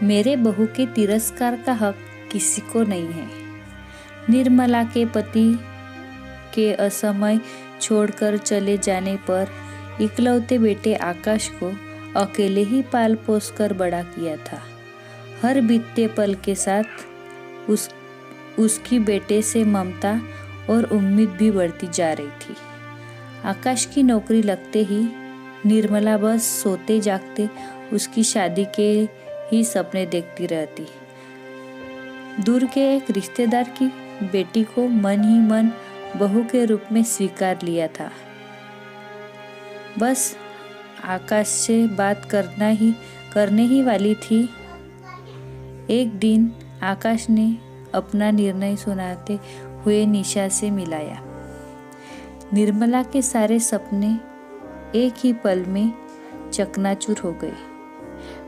मेरे बहू के तिरस्कार का हक किसी को नहीं है। निर्मला के पति के असमय छोड़कर चले जाने पर इकलौते बेटे आकाश को अकेले ही पाल पोस कर बड़ा किया था। हर बीतते पल के साथ उसकी बेटे से ममता और उम्मीद भी बढ़ती जा रही थी। आकाश की नौकरी लगते ही निर्मला बस सोते जागते उसकी शादी के ही सपने देखती रहती। दूर के एक रिश्तेदार की बेटी को मन ही मन बहू के रूप में स्वीकार लिया था। बस आकाश से बात करने ही वाली थी। एक दिन आकाश ने अपना निर्णय सुनाते हुए निशा से मिलाया। निर्मला के सारे सपने एक ही पल में चकनाचूर हो गए।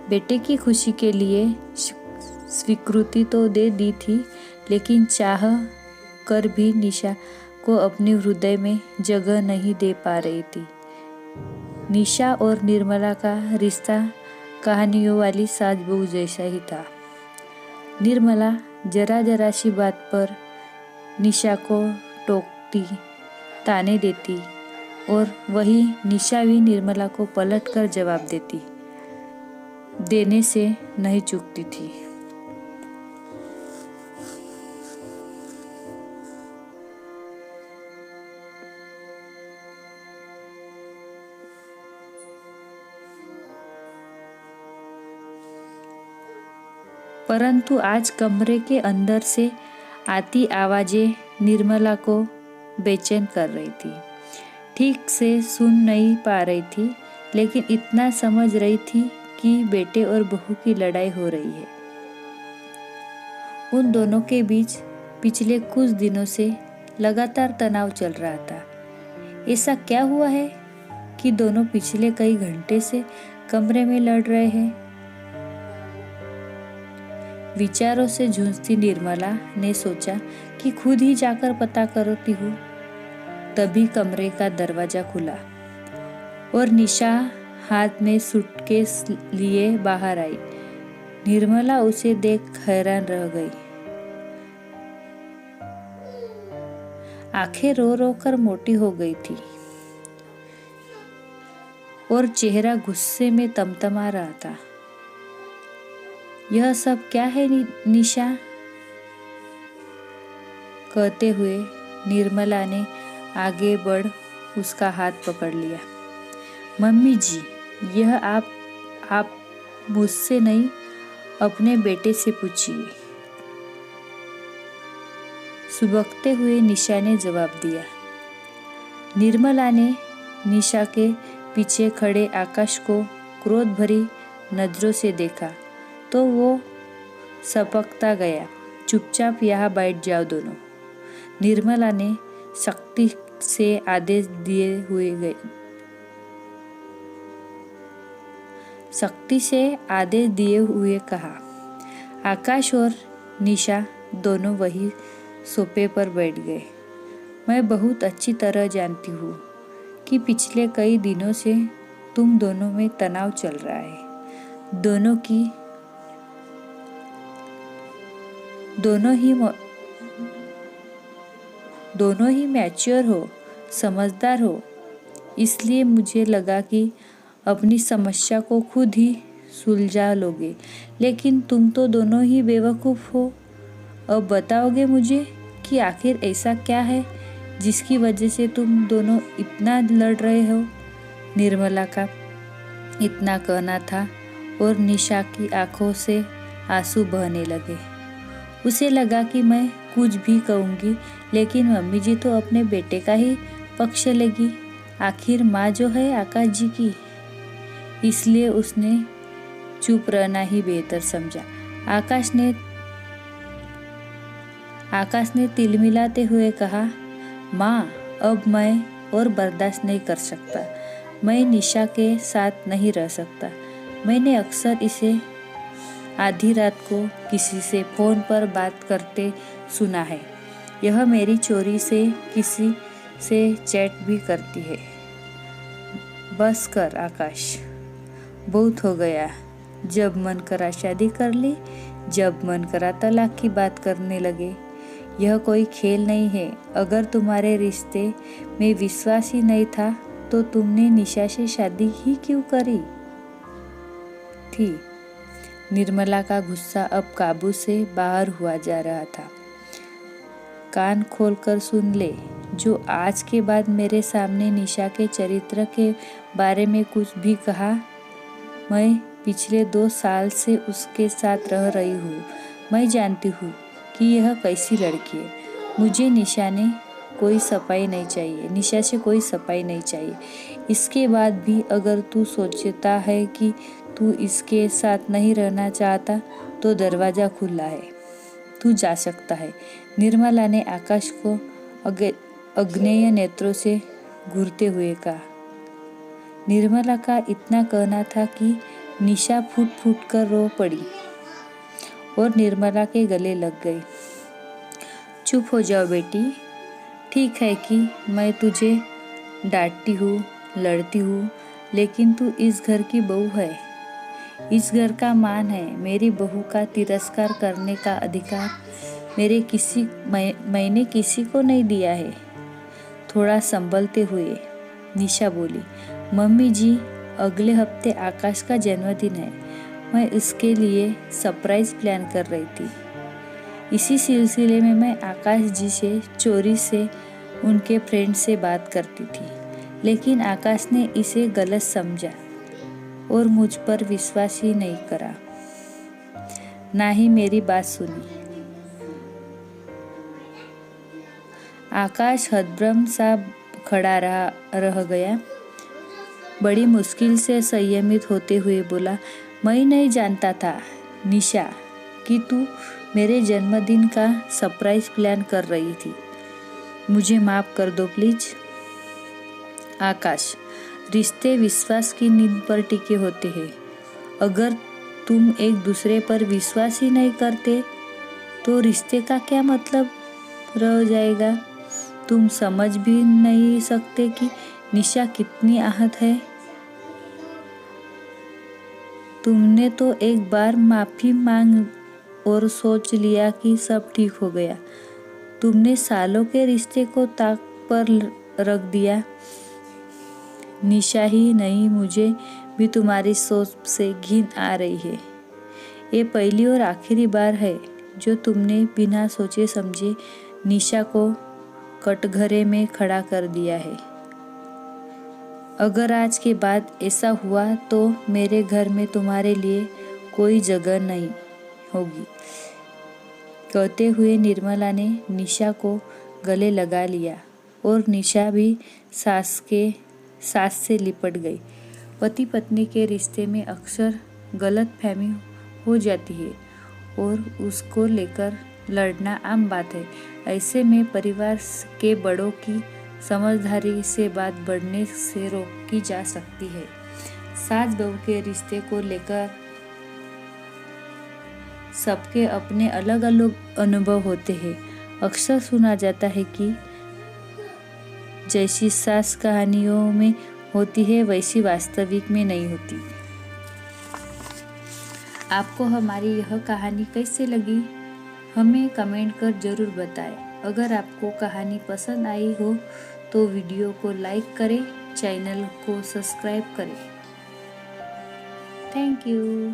बेटे की खुशी के लिए स्वीकृति तो दे दी थी, लेकिन चाह कर भी निशा को अपने हृदय में जगह नहीं दे पा रही थी। निशा और निर्मला का रिश्ता कहानियों वाली सास बहू जैसा ही था। निर्मला जरा सी बात पर निशा को टोकती, ताने देती और वही निशा भी निर्मला को पलटकर जवाब देने से नहीं चूकती थी। परंतु आज कमरे के अंदर से आती आवाजें निर्मला को बेचैन कर रही थी। ठीक से सुन नहीं पा रही थी, लेकिन इतना समझ रही थी कि बेटे और बहू की लड़ाई हो रही है। उन दोनों के बीच पिछले कुछ दिनों से लगातार तनाव चल रहा था। ऐसा क्या हुआ है कि दोनों पिछले कई घंटे से कमरे में लड़ रहे हैं? विचारों से जूझती निर्मला ने सोचा कि खुद ही जाकर पता करती हूँ। तभी कमरे का दरवाजा खुला और निशा हाथ में सूटकेस लिए बाहर आई। निर्मला उसे देख हैरान रह गई। आंखें रो रो कर मोटी हो गई थी और चेहरा गुस्से में तमतमा रहा था। यह सब क्या है निशा? कहते हुए निर्मला ने आगे बढ़ उसका हाथ पकड़ लिया। मम्मी जी, यह आप मुझसे नहीं, अपने बेटे से पूछिए, सुबकते हुए निशा ने जवाब दिया। निर्मला ने निशा के पीछे खड़े आकाश को क्रोध भरी नजरों से देखा तो वो सपकता गया। चुपचाप यहाँ बैठ जाओ दोनों, निर्मला ने सख्ती से आदेश दिए हुए कहा। आकाश और निशा दोनों वही सोफे पर बैठ गए। मैं बहुत अच्छी तरह जानती हूँ कि पिछले कई दिनों से तुम दोनों में तनाव चल रहा है। दोनों ही मैच्योर हो, समझदार हो, इसलिए मुझे लगा कि अपनी समस्या को खुद ही सुलझा लोगे, लेकिन तुम तो दोनों ही बेवकूफ़ हो। अब बताओगे मुझे कि आखिर ऐसा क्या है जिसकी वजह से तुम दोनों इतना लड़ रहे हो? निर्मला का इतना कहना था और निशा की आंखों से आंसू बहने लगे। उसे लगा कि मैं कुछ भी कहूँगी, लेकिन मम्मी जी तो अपने बेटे का ही पक्ष लेगी। आखिर माँ जो है आकाश जी की, इसलिए उसने चुप रहना ही बेहतर समझा। आकाश ने तिलमिलाते हुए कहा, माँ, अब मैं और बर्दाश्त नहीं कर सकता। मैं निशा के साथ नहीं रह सकता। मैंने अक्सर इसे आधी रात को किसी से फ़ोन पर बात करते सुना है। यह मेरी चोरी से किसी से चैट भी करती है। बस कर आकाश, बहुत हो गया। जब मन करा शादी कर ली, जब मन करा तलाक की बात करने लगे। यह कोई खेल नहीं है। अगर तुम्हारे रिश्ते में विश्वास ही नहीं था तो तुमने निशा से शादी ही क्यों करी थी? निर्मला का गुस्सा अब काबू से बाहर हुआ जा रहा था। कान खोलकर सुन ले, जो आज के बाद मेरे सामने निशा के चरित्र के बारे में कुछ भी कहा, मैं पिछले 2 साल से उसके साथ रह रही हूँ। मैं जानती हूँ कि यह कैसी लड़की है। मुझे निशा से कोई सफाई नहीं चाहिए। इसके बाद भी अगर तू सोचता है कि तू इसके साथ नहीं रहना चाहता तो दरवाज़ा खुला है, तू जा सकता है। निर्मला ने आकाश को अग्नेय नेत्रों से घूरते हुए कहा। निर्मला का इतना कहना था कि निशा फूट फूट कर रो पड़ी और निर्मला के गले लग गई। चुप हो जाओ बेटी। ठीक है कि मैं तुझे डांटती हूँ, लड़ती हूँ, लेकिन तू इस घर की बहू है। इस घर का मान है। मेरी बहू का तिरस्कार करने का अधिकार मैंने किसी को नहीं दिया है। थोड़ा संभलते हुए निशा बोली, मम्मी जी, अगले हफ्ते आकाश का जन्मदिन है। मैं उसके लिए सरप्राइज प्लान कर रही थी। इसी सिलसिले में मैं आकाश जी से चोरी से उनके फ्रेंड से बात करती थी, लेकिन आकाश ने इसे गलत समझा और मुझ पर विश्वास ही नहीं करा, ना ही मेरी बात सुनी। आकाश हतभम्ब सा खड़ा रह गया। बड़ी मुश्किल से संयमित होते हुए बोला, मैं नहीं जानता था निशा कि तू मेरे जन्मदिन का सरप्राइज प्लान कर रही थी। मुझे माफ कर दो प्लीज। आकाश, रिश्ते विश्वास की नींव पर टिके होते हैं। अगर तुम एक दूसरे पर विश्वास ही नहीं करते तो रिश्ते का क्या मतलब रह जाएगा? तुम समझ भी नहीं सकते कि निशा कितनी आहत है। तुमने तो एक बार माफी मांग और सोच लिया कि सब ठीक हो गया। तुमने सालों के रिश्ते को ताक पर रख दिया। निशा ही नहीं, मुझे भी तुम्हारी सोच से घिन आ रही है। ये पहली और आखिरी बार है जो तुमने बिना सोचे समझे निशा को कटघरे में खड़ा कर दिया है। अगर आज के बाद ऐसा हुआ तो मेरे घर में तुम्हारे लिए कोई जगह नहीं होगी। कहते हुए निर्मला ने निशा को गले लगा लिया और निशा भी सांस से लिपट गई। पति पत्नी के रिश्ते में अक्सर गलतफहमी हो जाती है और उसको लेकर लड़ना आम बात है। ऐसे में परिवार के बड़ों की समझदारी से बात बढ़ने से रोकी जा सकती है। सास बहू के रिश्ते को लेकर सबके अपने अलग अलग अनुभव होते हैं। अक्सर सुना जाता है कि जैसी सास कहानियों में होती है वैसी वास्तविक में नहीं होती। आपको हमारी यह कहानी कैसे लगी, हमें कमेंट कर जरूर बताएं। अगर आपको कहानी पसंद आई हो तो वीडियो को लाइक करें, चैनल को सब्सक्राइब करें। Thank you.